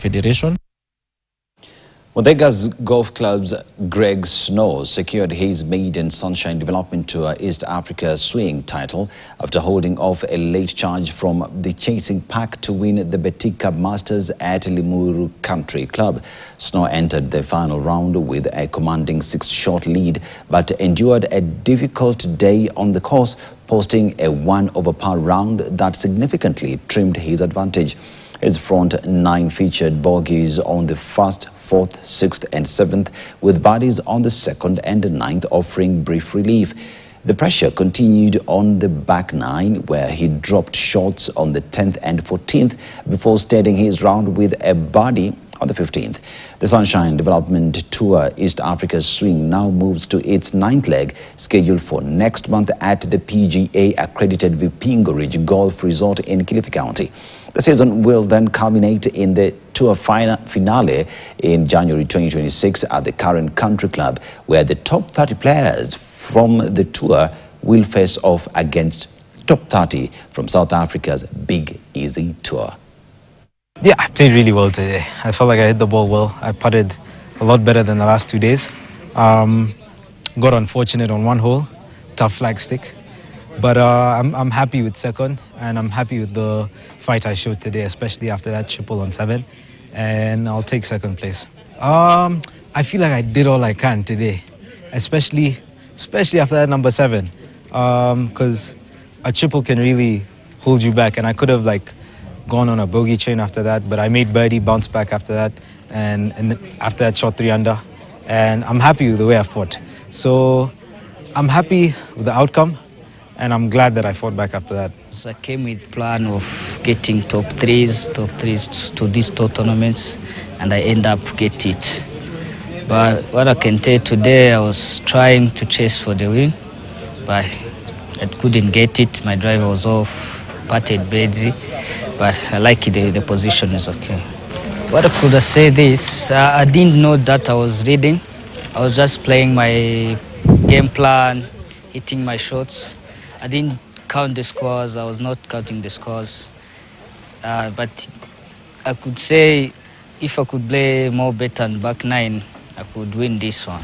Federation. Muthaiga's Golf Club's Greg Snow secured his maiden Sunshine Development Tour East Africa Swing title after holding off a late charge from the chasing pack to win the Betika Masters at Limuru Country Club. Snow entered the final round with a commanding 6-shot lead but endured a difficult day on the course, posting a 1-over-par round that significantly trimmed his advantage. His front 9 featured bogeys on the 1st, 4th, 6th and 7th, with birdies on the 2nd and 9th offering brief relief. The pressure continued on the back 9, where he dropped shots on the 10th and 14th before steadying his round with a birdie on the 15th. The Sunshine Development Tour East Africa Swing now moves to its 9th leg, scheduled for next month at the PGA-accredited Vipingo Ridge Golf Resort in Kilifi County. The season will then culminate in the tour finale in January 2026 at the current country club, where the top 30 players from the tour will face off against top 30 from South Africa's Big Easy Tour. Yeah, I played really well today. I felt like I hit the ball well. I putted a lot better than the last 2 days. Got unfortunate on one hole, tough flag stick. But I'm happy with second, and I'm happy with the fight I showed today, especially after that triple on 7. And I'll take second place. I feel like I did all I can today, especially after that number 7, because a triple can really hold you back, and I could have gone on a bogey chain after that, but I made birdie, bounced back after that, and after that shot 3 under, and I'm happy with the way I fought. So I'm happy with the outcome, and I'm glad that I fought back after that. So I came with plan of getting top threes to these two tournaments, and I end up get it. But what I can tell you today, I was trying to chase for the win, but I couldn't get it. My driver was off, patted badly, but I like it, the position is okay. What I could say this, I didn't know that I was reading. I was just playing my game plan, hitting my shots. I didn't count the scores. I was not counting the scores. But I could say if I could play more better on back 9, I could win this one.